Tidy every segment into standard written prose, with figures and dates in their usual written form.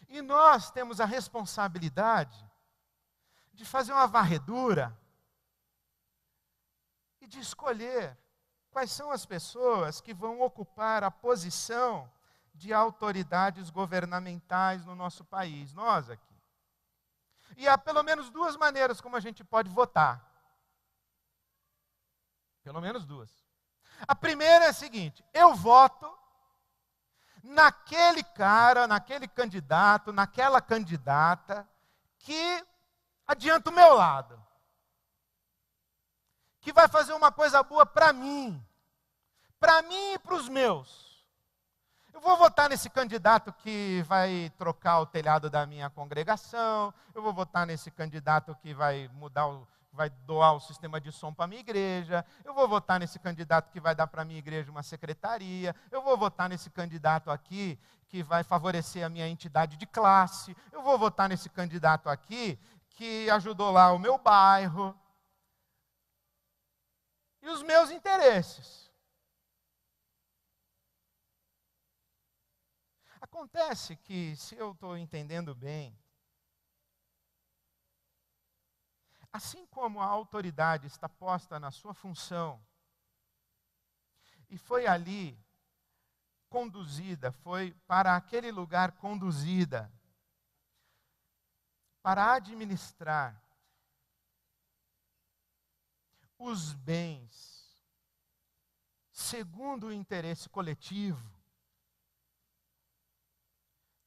E nós temos a responsabilidade de fazer uma varredura e de escolher quais são as pessoas que vão ocupar a posição de autoridades governamentais no nosso país, nós aqui. E há pelo menos duas maneiras como a gente pode votar. Pelo menos duas. A primeira é a seguinte: eu voto naquele cara, naquele candidato, naquela candidata que adianta o meu lado, que vai fazer uma coisa boa para mim e para os meus. Eu vou votar nesse candidato que vai trocar o telhado da minha congregação, eu vou votar nesse candidato que vai vai doar o sistema de som para a minha igreja, eu vou votar nesse candidato que vai dar para a minha igreja uma secretaria, eu vou votar nesse candidato aqui que vai favorecer a minha entidade de classe, eu vou votar nesse candidato aqui que ajudou lá o meu bairro. E os meus interesses. Acontece que, se eu estou entendendo bem, assim como a autoridade está posta na sua função, e foi ali conduzida, foi para aquele lugar conduzida, para administrar os bens segundo o interesse coletivo,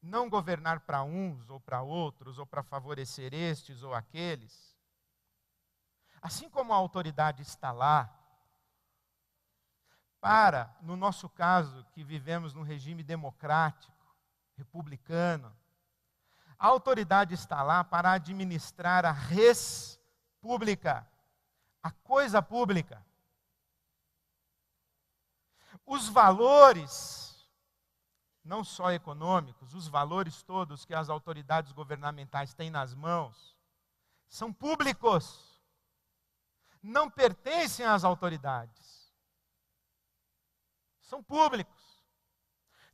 não governar para uns ou para outros, ou para favorecer estes ou aqueles. Assim como a autoridade está lá, para, no nosso caso, que vivemos num regime democrático, republicano, a autoridade está lá para administrar a res pública, a coisa pública. Os valores, não só econômicos, os valores todos que as autoridades governamentais têm nas mãos, são públicos, não pertencem às autoridades, são públicos.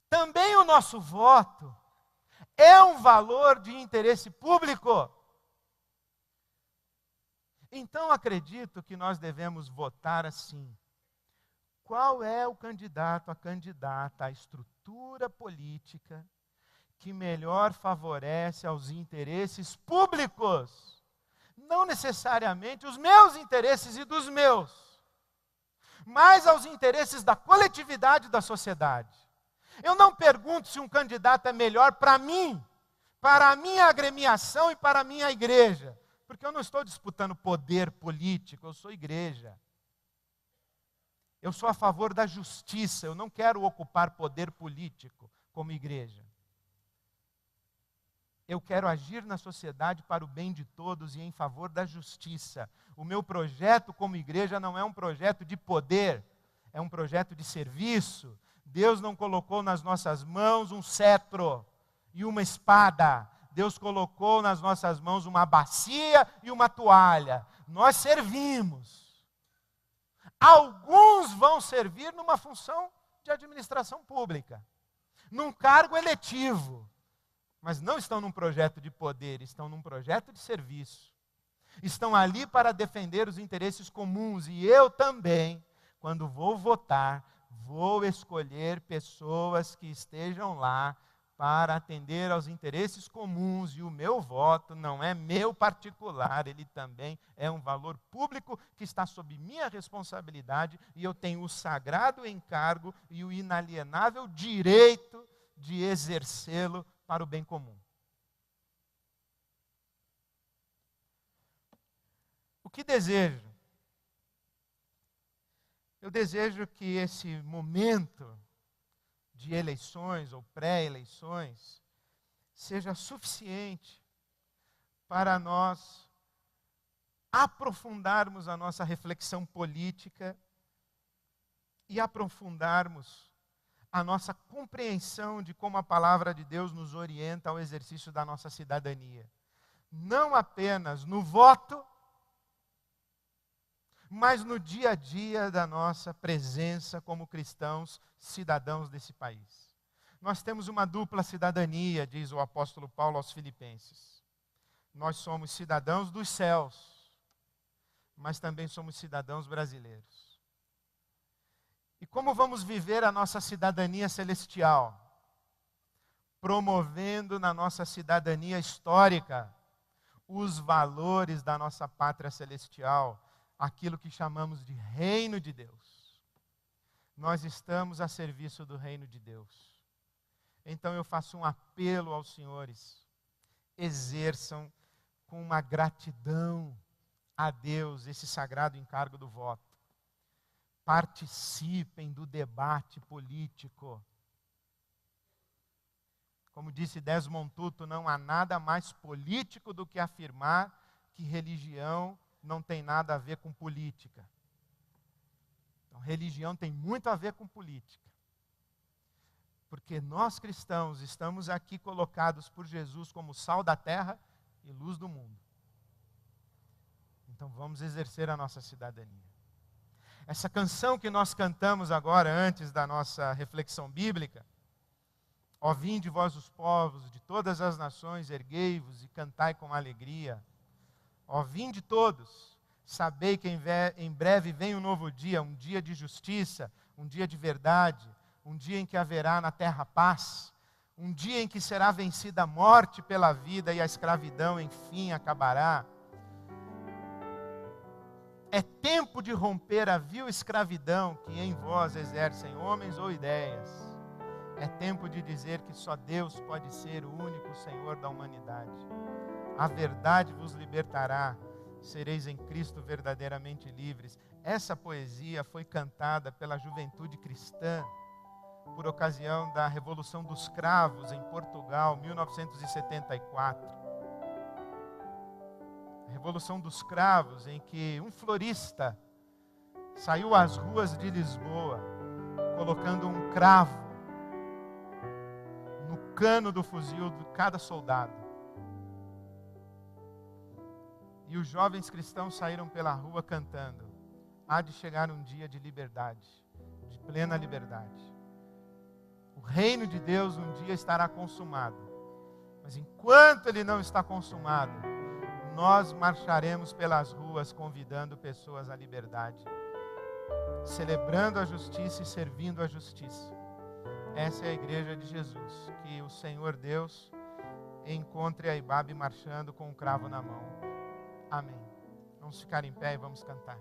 Também o nosso voto é um valor de interesse público. Então acredito que nós devemos votar assim: qual é o candidato, a candidata, a estrutura política que melhor favorece aos interesses públicos? Não necessariamente os meus interesses e dos meus, mas aos interesses da coletividade da sociedade. Eu não pergunto se um candidato é melhor para mim, para a minha agremiação e para a minha igreja, porque eu não estou disputando poder político, eu sou igreja. Eu sou a favor da justiça, eu não quero ocupar poder político como igreja. Eu quero agir na sociedade para o bem de todos e em favor da justiça. O meu projeto como igreja não é um projeto de poder, é um projeto de serviço. Deus não colocou nas nossas mãos um cetro e uma espada. Deus colocou nas nossas mãos uma bacia e uma toalha. Nós servimos. Alguns vão servir numa função de administração pública, num cargo eletivo, mas não estão num projeto de poder, estão num projeto de serviço. Estão ali para defender os interesses comuns, e eu também, quando vou votar, vou escolher pessoas que estejam lá para atender aos interesses comuns, e o meu voto não é meu particular, ele também é um valor público que está sob minha responsabilidade, e eu tenho o sagrado encargo e o inalienável direito de exercê-lo para o bem comum. O que desejo? Eu desejo que esse momento de eleições ou pré-eleições seja suficiente para nós aprofundarmos a nossa reflexão política e aprofundarmos a nossa compreensão de como a palavra de Deus nos orienta ao exercício da nossa cidadania. Não apenas no voto, mas no dia a dia da nossa presença como cristãos, cidadãos desse país. Nós temos uma dupla cidadania, diz o apóstolo Paulo aos Filipenses. Nós somos cidadãos dos céus, mas também somos cidadãos brasileiros. E como vamos viver a nossa cidadania celestial? Promovendo na nossa cidadania histórica os valores da nossa pátria celestial, aquilo que chamamos de reino de Deus. Nós estamos a serviço do reino de Deus. Então eu faço um apelo aos senhores: exerçam com uma gratidão a Deus esse sagrado encargo do voto. Participem do debate político. Como disse Desmond Tutu, não há nada mais político do que afirmar que religião não tem nada a ver com política. Então, religião tem muito a ver com política. Porque nós cristãos estamos aqui colocados por Jesus como sal da terra e luz do mundo. Então vamos exercer a nossa cidadania. Essa canção que nós cantamos agora, antes da nossa reflexão bíblica, ó vinde vós os povos de todas as nações, erguei-vos e cantai com alegria. Ó vinde todos, sabei que em breve vem um novo dia, um dia de justiça, um dia de verdade, um dia em que haverá na terra paz, um dia em que será vencida a morte pela vida e a escravidão enfim acabará. É tempo de romper a vil escravidão que em vós exercem homens ou ideias. É tempo de dizer que só Deus pode ser o único Senhor da humanidade. A verdade vos libertará, sereis em Cristo verdadeiramente livres. Essa poesia foi cantada pela juventude cristã por ocasião da Revolução dos Cravos em Portugal, 1974. Revolução dos Cravos, em que um florista saiu às ruas de Lisboa, colocando um cravo no cano do fuzil de cada soldado. E os jovens cristãos saíram pela rua cantando: há de chegar um dia de liberdade, de plena liberdade. O reino de Deus um dia estará consumado, mas enquanto ele não está consumado, nós marcharemos pelas ruas convidando pessoas à liberdade, celebrando a justiça e servindo a justiça. Essa é a igreja de Jesus. Que o Senhor Deus encontre a Ibabe marchando com um cravo na mão. Amém. Vamos ficar em pé e vamos cantar.